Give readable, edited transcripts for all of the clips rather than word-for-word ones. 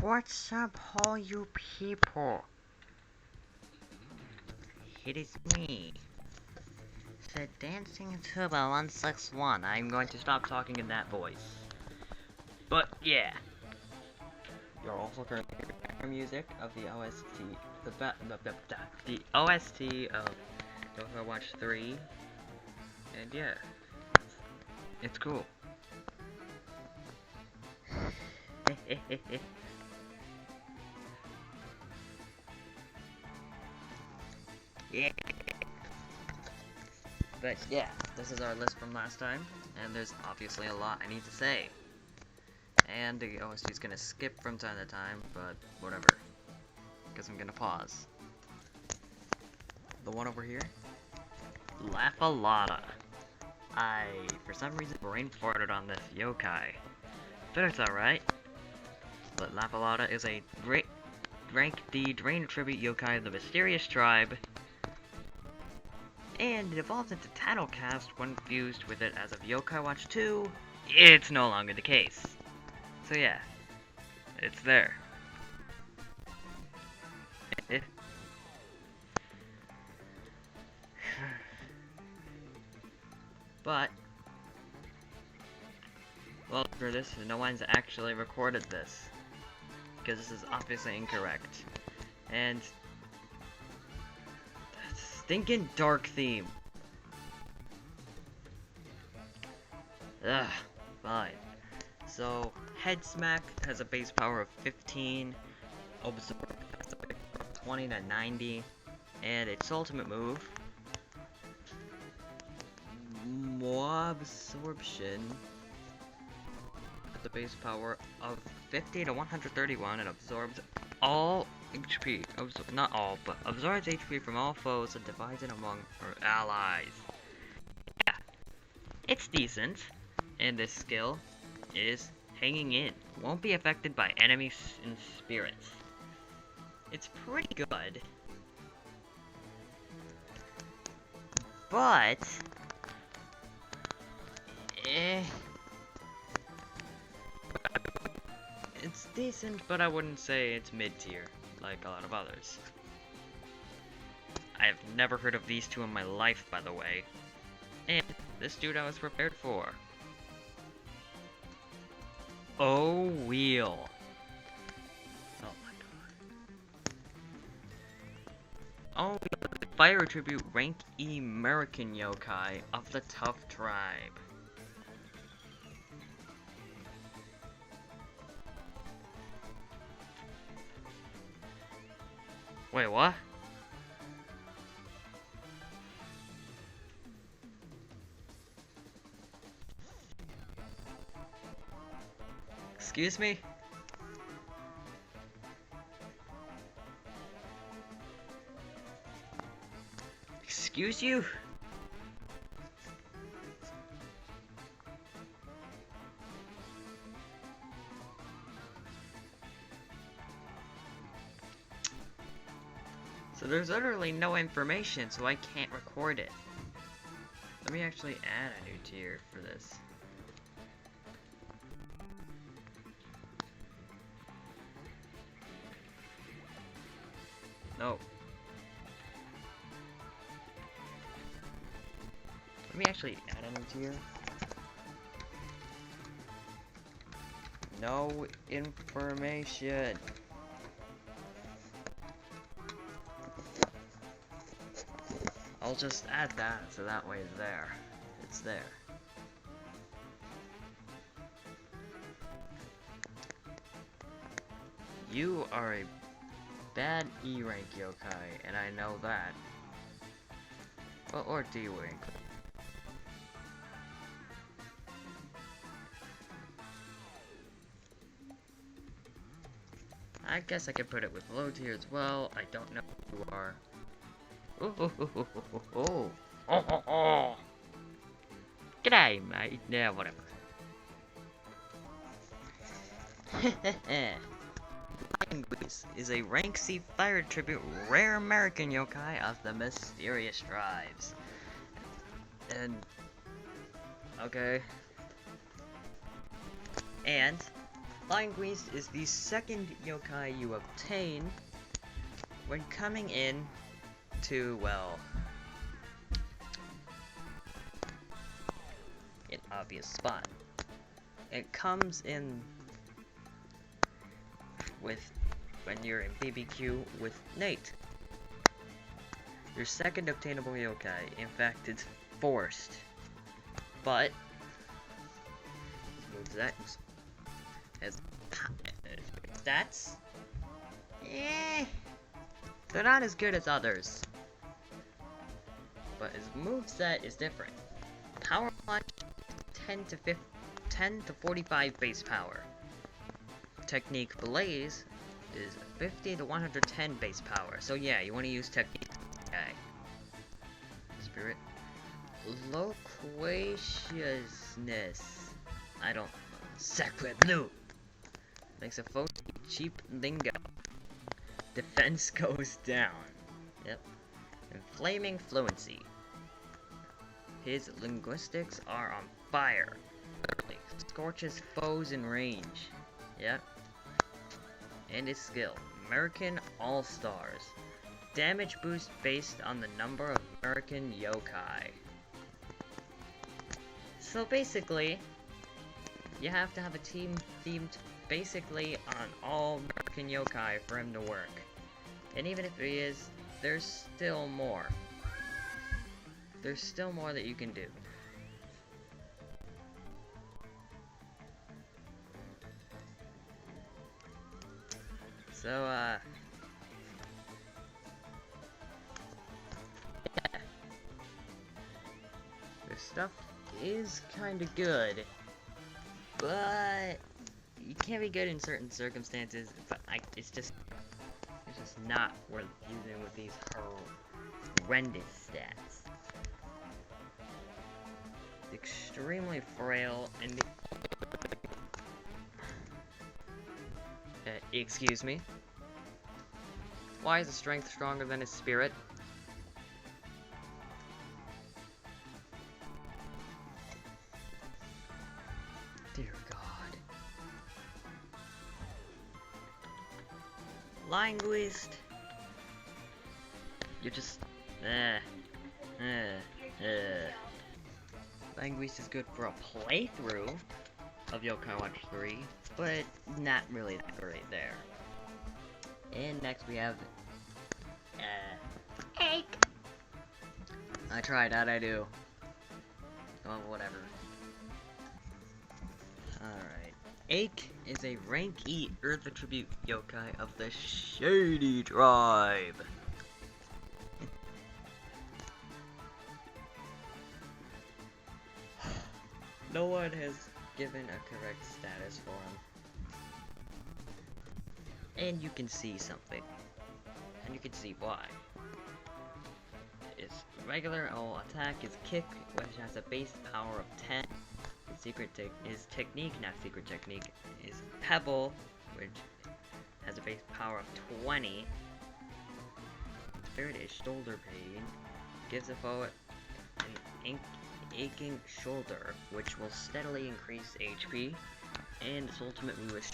What's up, all you people? It is me, the Dancing Tuba 161. I'm going to stop talking in that voice. But yeah, you're also currently hearing the music of the OST, the OST of Overwatch 3, and yeah, it's cool. Yeah. But yeah, this is our list from last time, and there's obviously a lot I need to say. And the OST is gonna skip from time to time, but whatever, because I'm gonna pause. The one over here? Lavalada. For some reason, brain farted on this yokai. But it's alright. But Lavalada is a rank D Drain Tribute yokai of the Mysterious Tribe, and it evolves into Tattlecast when fused with it as of Yokai Watch 2. It's no longer the case. So yeah, it's there. But, well, for this, no one's actually recorded this, because this is obviously incorrect. And that stinking dark theme. Ugh, fine. So, Head Smack has a base power of 15, Absorb has a base power of 20 to 90, and its ultimate move, More Absorption, has a base power of 50 to 131 and absorbs all HP, not all, but absorbs HP from all foes and divides it among her allies. Yeah, it's decent, and this skill is hanging in. Won't be affected by enemies and spirits. It's pretty good. But it's decent, but I wouldn't say it's mid-tier like a lot of others. I've never heard of these two in my life, by the way. And this dude I was prepared for. Oh, Wheel. Oh my god. Oh, Fire Tribute Rank E American Yokai of the Tough Tribe. Wait, what? Excuse me? Excuse you? So there's literally no information, so I can't record it. Let me actually add a new tier for this. No. Let me actually add a new tier. No information. I'll just add that, so that way it's there. It's there. You are a bad E-rank yokai, and I know that. Well, or D-rank. I guess I could put it with low tier as well. I don't know who you are. Oh. G'day, mate. Yeah, whatever. Tungus is a rank C Fire Tribute rare American yokai of the Mysterious Tribes. And okay. And Linguist is the second yokai you obtain when coming in to, well, an obvious spot. It comes in with when you're in BBQ with Nate. Your second obtainable yokai. In fact, it's forced. But that has stats. They're not as good as others. But his moveset is different. Power punch 10 to 45 base power. Technique Blaze is 50 to 110 base power. So yeah, you want to use technique. Okay. Spirit. Loquaciousness. I don't. Sacred Blue. Makes a foe cheap lingo. Defense goes down. Yep. And Flaming Fluency. His linguistics are on fire. Scorches foes in range. Yep. And his skill. American All-Stars. Damage boost based on the number of American yokai. So basically, you have to have a team themed basically on all American yokai for him to work. And even if he is, there's still more. There's still more that you can do. So, yeah. This stuff is kinda good. But you can't be good in certain circumstances, but it's just not worth using with these horrendous stats. Extremely frail and excuse me. Why is his strength stronger than his spirit? Dear God. Linguist. You're just Linguist is good for a playthrough of Yokai Watch 3, but not really that great there. And next we have Ache. I tried, how'd I do? Oh, whatever. Alright. Ache is a rank E Earth Attribute yokai of the Shady Tribe. No one has given a correct status for him. And you can see something. And you can see why. Its regular attack is Kick, which has a base power of 10. His technique, not secret technique, is Pebble, which has a base power of 20. Spirit is Shoulder Pain. Gives a foe an aching shoulder, which will steadily increase HP. And its ultimate move is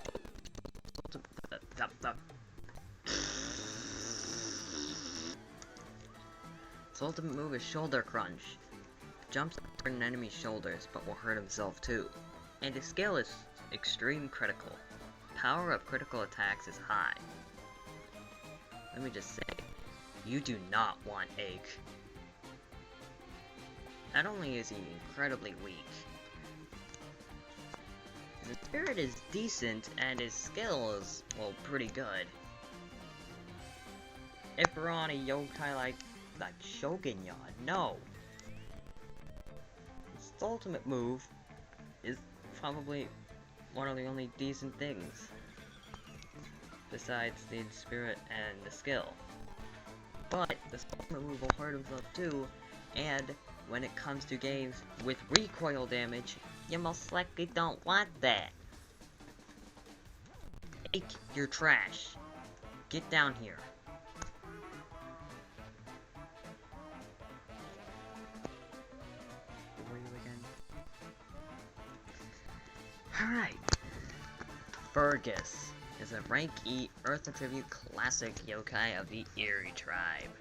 Its ultimate move is Shoulder Crunch. Jumps over an enemy's shoulders, but will hurt himself too. And his skill is extreme critical. Power of critical attacks is high. Let me just say, you do not want Ache. Not only is he incredibly weak, his spirit is decent, and his skill is, well, pretty good. If we're on a yokai like Shogunyan, no. His ultimate move is probably one of the only decent things, besides the spirit and the skill. But the ultimate move will hurt himself too, and when it comes to games with recoil damage, you most likely don't want that. Ache, you're trash. Get down here. Where were you again? Alright. Fergus is a rank E Earth Attribute classic yokai of the Eerie tribe.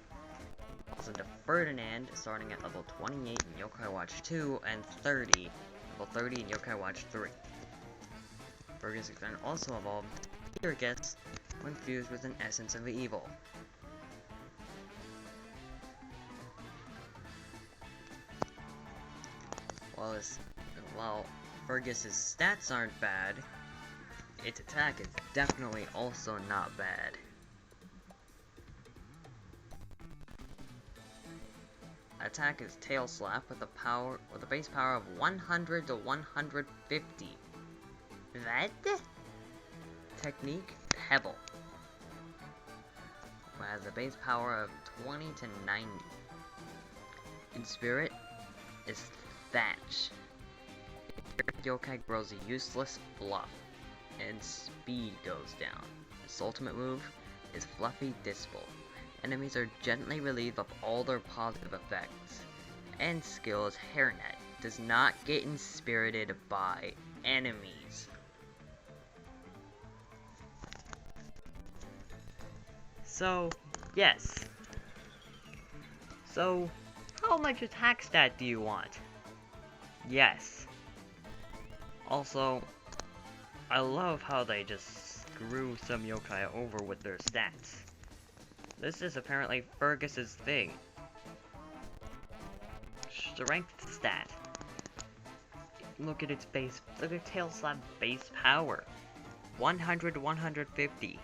Also to Ferdinand, starting at level 28 in Yokai Watch 2 and level 30 in Yokai Watch 3. Fergus can also evolve Fergus when fused with an essence of evil. While Fergus's stats aren't bad, its attack is definitely also not bad. Attack is Tail Slap with a base power of 100 to 150. That? Technique Pebble has a base power of 20 to 90. In Spirit is Thatch. Yokai grows a useless Fluff, and speed goes down. Its ultimate move is Fluffy Disple. Enemies are gently relieved of all their positive effects. And skill is Hairnet. Does not get inspirited by enemies. So, yes. So, how much attack stat do you want? Yes. Also, I love how they just screw some yokai over with their stats. This is apparently Fergus's thing. Strength stat. Look at its base. Look at Tail Slap base power. 100 to 150.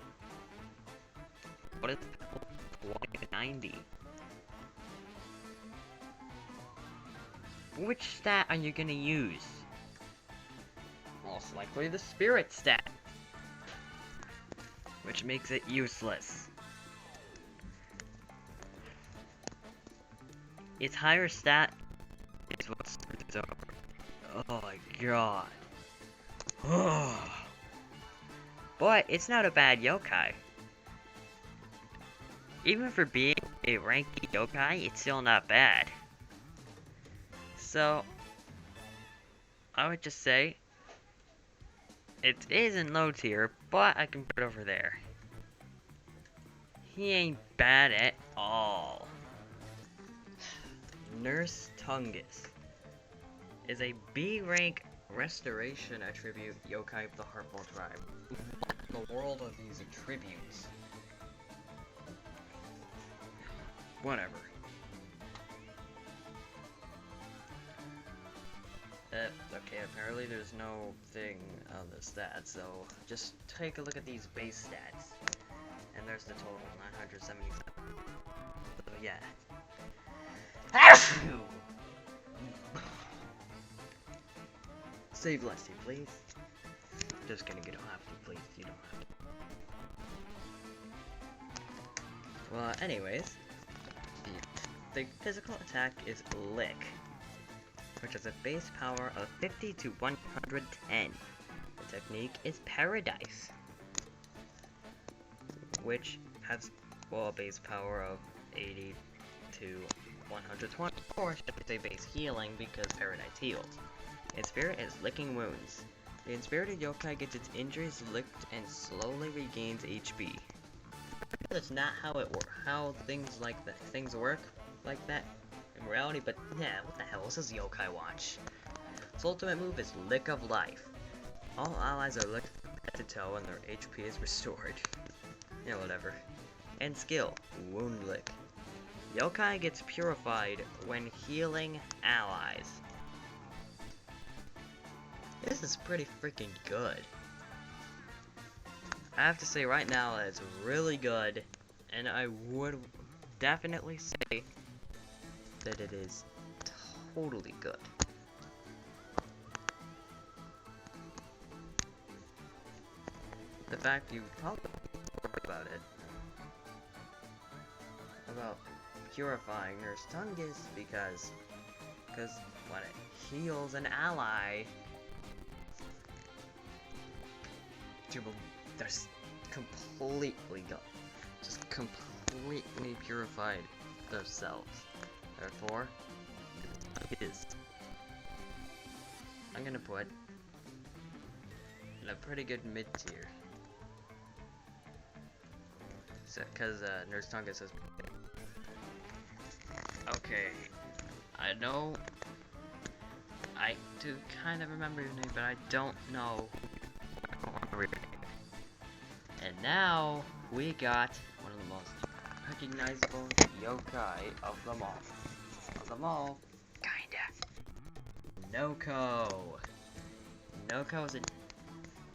What is 20 to 90? Which stat are you gonna use? Most likely the Spirit stat, which makes it useless. Its higher stat is what screws it over. Oh my god. But it's not a bad yokai. Even for being a ranky yokai, it's still not bad. So, I would just say, it is in low tier, but I can put it over there. He ain't bad at all. Nurse Tungus is a B rank restoration attribute yokai of the Heartful tribe. What in the world are these attributes? Whatever. Okay, apparently there's no thing on the stats, so just take a look at these base stats. And there's the total, 977. So yeah. Save Leslie, please. Just kidding, you don't have to, please. You don't have to. Well, anyways, the physical attack is Lick, which has a base power of 50 to 110. The technique is Paradise, which has a base power of 80 to 120, or should I say base healing, because Paradise heals. Its spirit is Licking Wounds. The inspirited yokai gets its injuries licked and slowly regains HP. That's not how things work like that in reality, but yeah, what the hell, this is Yokai Watch. Its ultimate move is Lick of Life. All allies are licked from head to toe and their HP is restored. Yeah, whatever. And skill, Wound Lick. Yokai gets purified when healing allies. This is pretty freaking good. I have to say right now that it's really good, and I would definitely say that it is totally good. The fact you probably worry about it, about purifying Nurse Tungus, because when it heals an ally, they're completely purified themselves. Therefore, I'm gonna put and a pretty good mid-tier. So, cause Nurse Tungus says. Okay, I know. I do kind of remember your name, but I don't know. And now we got one of the most recognizable yokai of them all. Kinda. Noko. Noko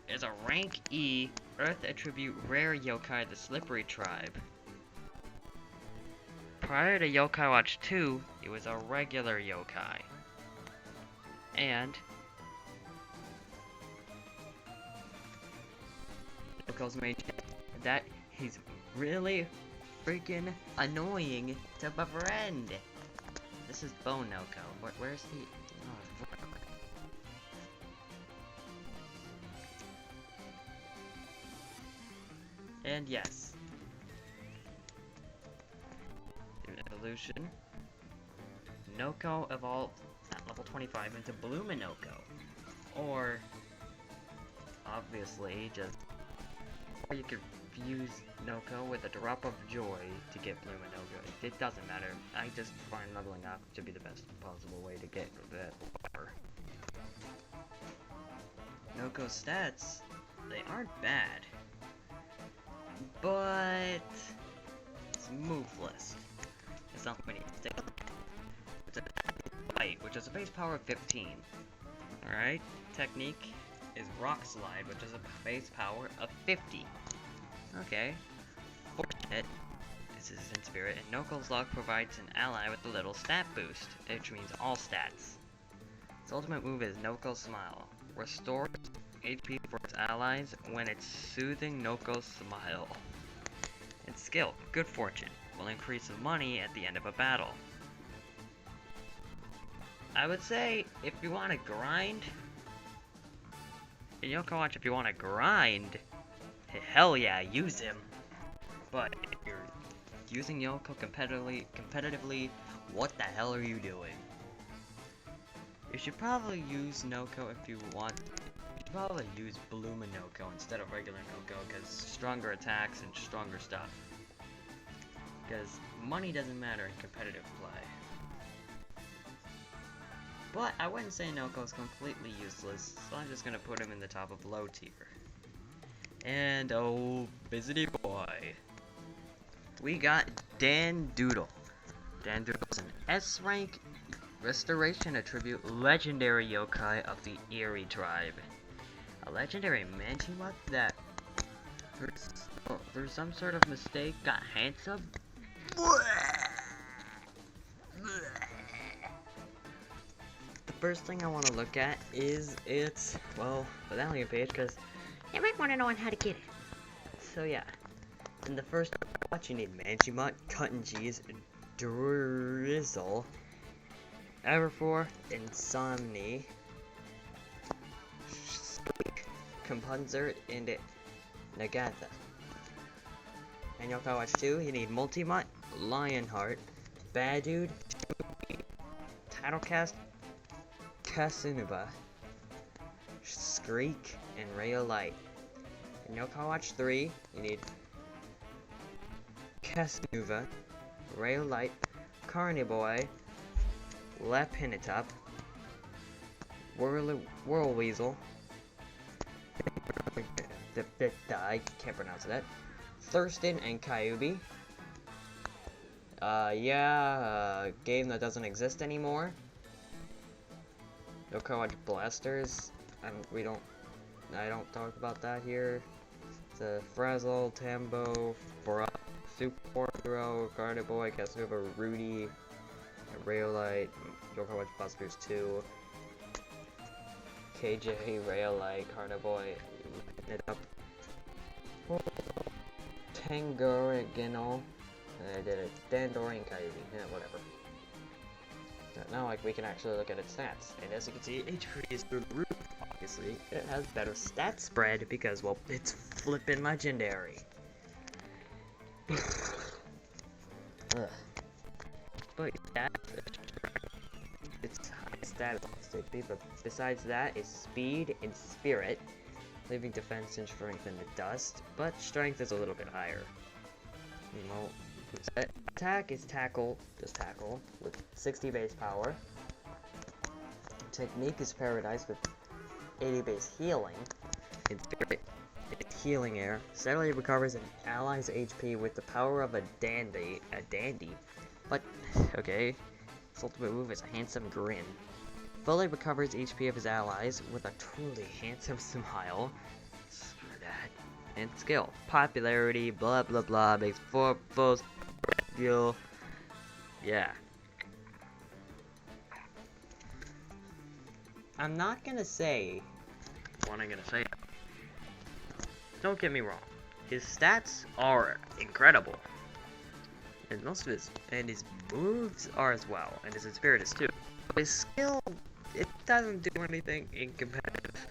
is a rank E Earth attribute rare yokai of the Slippery tribe. Prior to Yokai Watch 2, it was a regular yokai. And Noko's main that he's really freaking annoying to befriend. This is Bone Noko. Where's the? Oh. And yes, in evolution, Noko evolved at level 25 into Blue Noko, or obviously just, or you could fuse Noko with a drop of joy to get Blue Noko. It doesn't matter. I just find leveling up to be the best possible way to get that power. Noko's stats, they aren't bad, but it's moveless. It's not many sticks. It's a fight, which is a base power of 15. Alright, technique is Rock Slide, which is a base power of 50. Okay. Fortunate. This is in spirit, and Noko's Luck provides an ally with a little stat boost, which means all stats. Its ultimate move is Noko's Smile. Restores HP for its allies when it's soothing Noko's Smile. Its skill, Good Fortune, will increase money at the end of a battle. I would say, if you want to grind, in Yokai Watch, if you want to grind, hell yeah, use him. But if you're using Noko competitively, what the hell are you doing? You should probably use Noko if you want. You should probably use Bluma Noko instead of regular Noko, because stronger attacks and stronger stuff. Because money doesn't matter in competitive play. But I wouldn't say Noko is completely useless, so I'm just gonna put him in the top of low tier. And oh, busy boy. We got Dan Doodle. Dan Doodle's an S rank restoration attribute legendary yokai of the Eerie tribe. A legendary Manchimutt that through some sort of mistake got handsome. The first thing I want to look at is its, well, medallion page, because you might want to know on how to get it. So yeah, in the first watch you need Manchimutt, Cut and Cheese, Drizzle, Everfor, Insomni, Compunzer, and Nagatha. And Yokai Watch 2, you need Multimutt, Lionheart, Bad Dude, Titlecast, Kasunuba, Screak, and Ray of Light. In Yokai Watch 3, you need Kasunuva, Ray of Light, Carniboy, Lapinitup, Whirlweasel, I can't pronounce that, Thurston, and Kyubi. Game that doesn't exist anymore. Yokai Watch Blasters. I don't talk about that here. The Frazzle, Tambo, Super Hero, Carniboy, Kasuba, Rudy, Rayolite, Yokai Watch Blasters 2, KJ, Rayolite, Carniboy, it up. Tangorigino, I did it. Dandorian Kyubi, yeah, whatever. Now, like, we can actually look at its stats, and as you can see, HP is through the roof. Obviously, it has better stat spread because, well, it's flippin' legendary. But yeah, it's high status HP, but besides that, is speed and spirit. leaving defense and strength in the dust, but strength is a little bit higher. Well, attack is tackle, just tackle, with 60 base power. Technique is paradise with 80 base healing. In spirit, it's healing air. Steadily recovers an ally's HP with the power of a dandy. But, okay. His ultimate move is a handsome grin. Fully recovers HP of his allies with a truly handsome smile. Screw that. And skill. Popularity, blah blah blah, makes 4 foes feel. Yeah. I'm not gonna say what I'm gonna say. Don't get me wrong. His stats are incredible. And most of his moves are as well, and his spirit is too. But his skill, it doesn't do anything in competitive.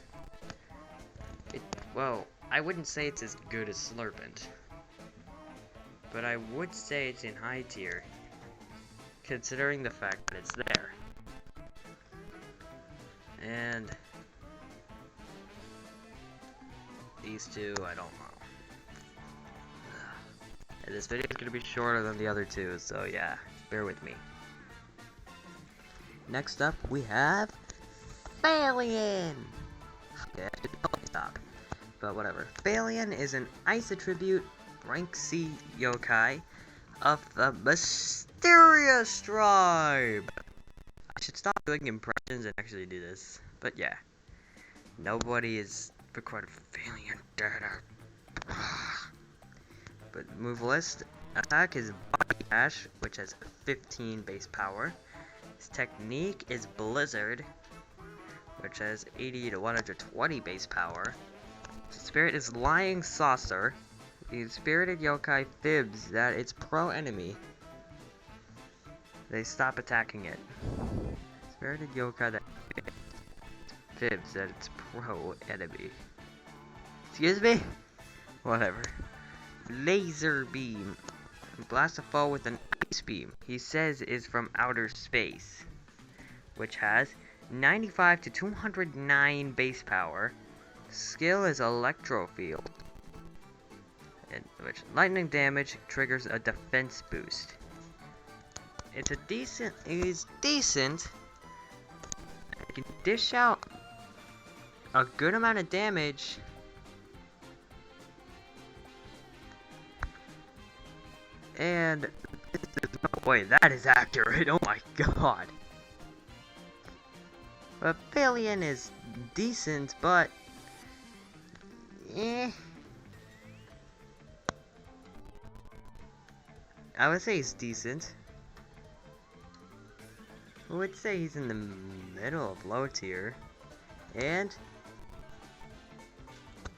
Well, I wouldn't say it's as good as Slurpent, but I would say it's in high tier, considering the fact that it's there. And these two, I don't know. And this video is going to be shorter than the other two, so yeah, bear with me. Next up, we have Phalion! Okay, I should probably stop, but whatever. Phalion is an Ice Attribute, rank C yokai of the Mysterious Tribe! I should stop doing impressions and actually do this, but yeah. Nobody is recorded Phalion data. But move list, attack is Body Dash, which has 15 base power. His technique is Blizzard, which has 80 to 120 base power. His spirit is Lying Saucer. The spirited yokai fibs that its pro enemy, they stop attacking it. Spirited yokai that fibs that its pro enemy. Excuse me? Whatever. Laser beam. Blast a foe with an ice beam. He says is from outer space, which has 95 to 209 base power. Skill is electro field, and which lightning damage triggers a defense boost. It is decent. It can dish out a good amount of damage. And no way, that is accurate. Oh my god. But Phalion is decent, but I would say he's decent. I would say he's in the middle of low tier. And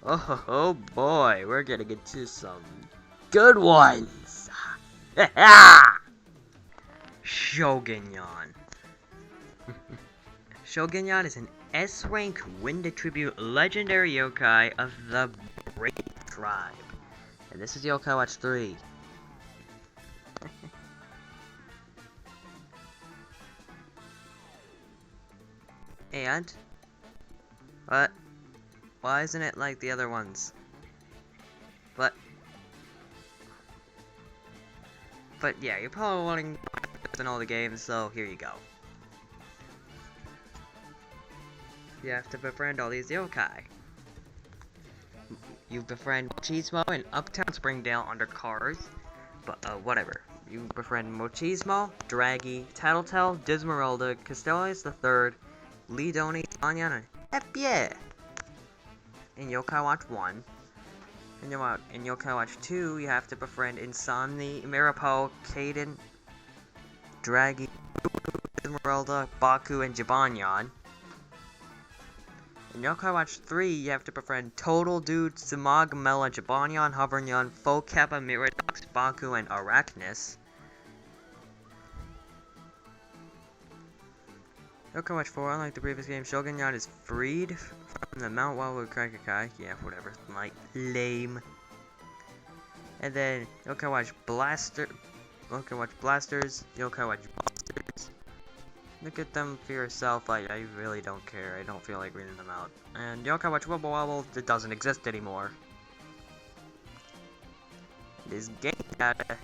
oh boy, we're gonna get to some good ones. Shogunyan. Shogunyan is an S-rank wind attribute legendary yokai of the Great Tribe. And this is Yokai Watch 3. And what? Why isn't it like the other ones? But yeah, you're probably wanting in all the games, so here you go. You have to befriend all these yokai. You befriend Machismo and Uptown Springdale under cars, but whatever. You befriend Machismo, Draggy, Tattletale, Dismeralda, Castellius III, Lidoni, Anyan, and F yeah! In Yokai Watch 1. In Yokai Watch 2, you have to befriend Insomni, Mirapo, Kaden, Draggy, Esmeralda, Baku, and Jibanyan. In Yokai Watch 3, you have to befriend Total Dude, Samag, Mela, Jibanyan, Hovernyan, Fokeppa, Miradox, Baku, and Arachnis. Yokai Watch 4, unlike the previous game, Shogunyan is freed from the Mount Wildwood Krakakai. Yeah, whatever. Like, lame. And then, Yokai Watch Blasters, Yokai Watch Blasters, look at them for yourself. I really don't care. I don't feel like reading them out. And Yokai Watch Wibble Wobble, it doesn't exist anymore. This game data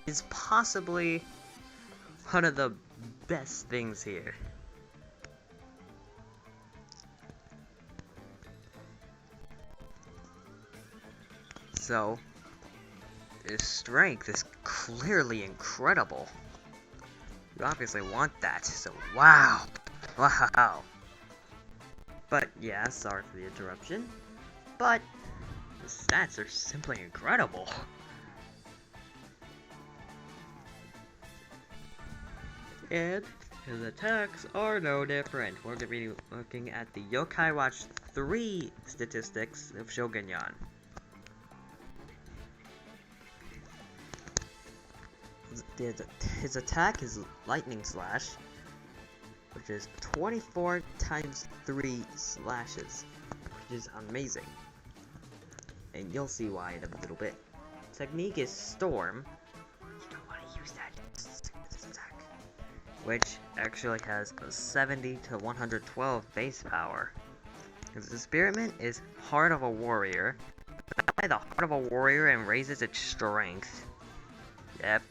is possibly one of the best things here. So, his strength is clearly incredible. You obviously want that, so wow! Wow! But yeah, sorry for the interruption. But, the stats are simply incredible. And his attacks are no different. We're going to be looking at the Yokai Watch 3 statistics of Shogunyan. His attack is Lightning Slash, which is 24 times 3 slashes, which is amazing. And you'll see why in a little bit. Technique is Storm. You don't want to use that attack, which actually has a 70 to 112 base power. His experiment is Heart of a Warrior. Buy the Heart of a Warrior and raises its strength. Yep.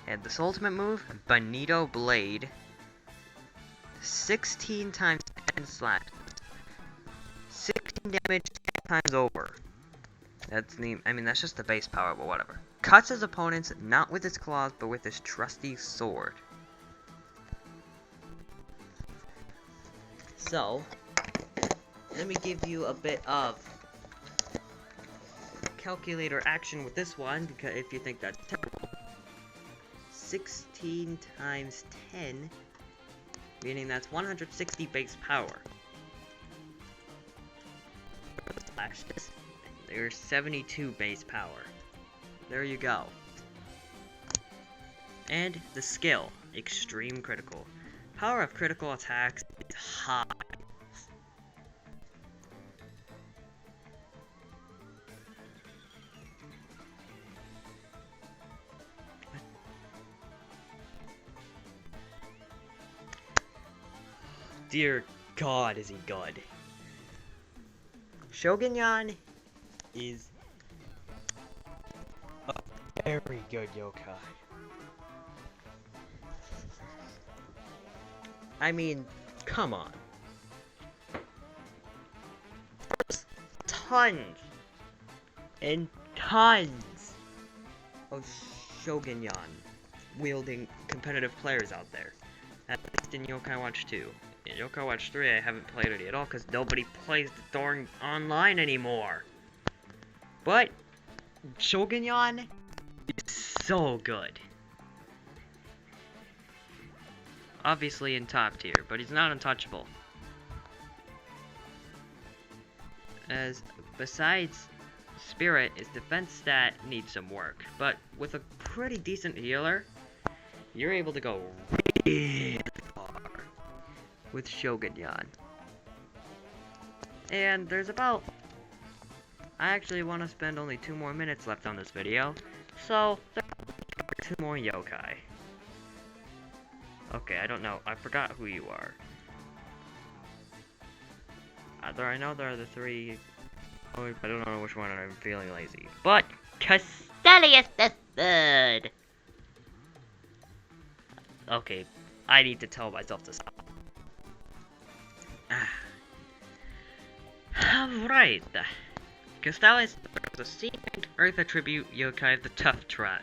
And this ultimate move, Bonito Blade. 16 times 10 slash. 16 damage 10 times over. That's that's just the base power, but whatever. Cuts his opponents not with his claws, but with his trusty sword. So, let me give you a bit of calculator action with this one, because if you think that's terrible. 16 times 10, meaning that's 160 base power. Slashes, there's 72 base power. There you go. And the skill, Extreme Critical. Power of critical attacks is high. Dear God, is he good. Shogunyan is a very good yokai. I mean, come on. There's tons and tons of Shogunyan wielding competitive players out there. At least in Yokai Watch 2. In Yokai Watch 3, I haven't played it at all because nobody plays the darn online anymore. But Shogunyan is so good. Obviously in top tier, but he's not untouchable. As besides Spirit, his defense stat needs some work, but with a pretty decent healer, you're able to go really far with Shogunyan. And there's about... I actually want to spend only 2 more minutes left on this video, so there are 2 more yokai. Okay, I don't know. I forgot who you are. I know there are the 3... Oh, I don't know which one, and I'm feeling lazy. But Castellius the Third! Okay, I need to tell myself to stop. Alright. Castellius is a second Earth attribute yokai of the Tough Tribe.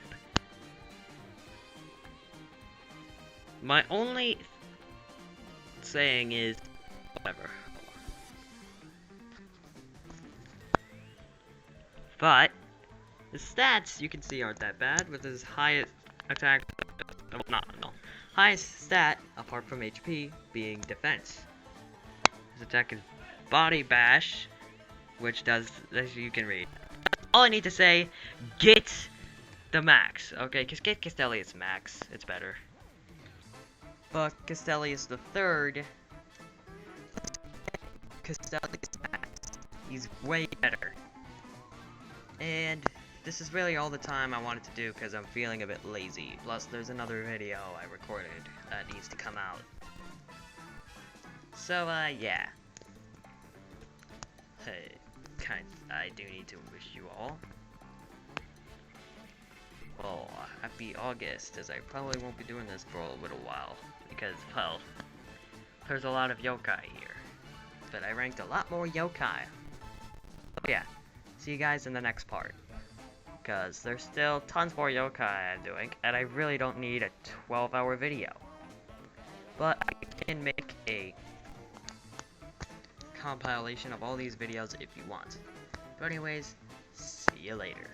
My only saying is, whatever. But the stats you can see aren't that bad, with his highest attack, highest stat apart from HP being defense. His attack is Body Bash, which does, as you can read. All I need to say, get the max, okay? Just get Castellius max, it's better. But Castellius the Third, Castellius max, he's way better. And this is really all the time I wanted to do because I'm feeling a bit lazy. Plus, there's another video I recorded that needs to come out. So, yeah. Hey, I do need to wish you all, well, happy August, as I probably won't be doing this for a little while, because, well, there's a lot of yokai here. But I ranked a lot more yokai. Oh yeah, see you guys in the next part. Because there's still tons more yokai I'm doing, and I really don't need a 12-hour video. But I can make a compilation of all these videos if you want. But anyways, see you later.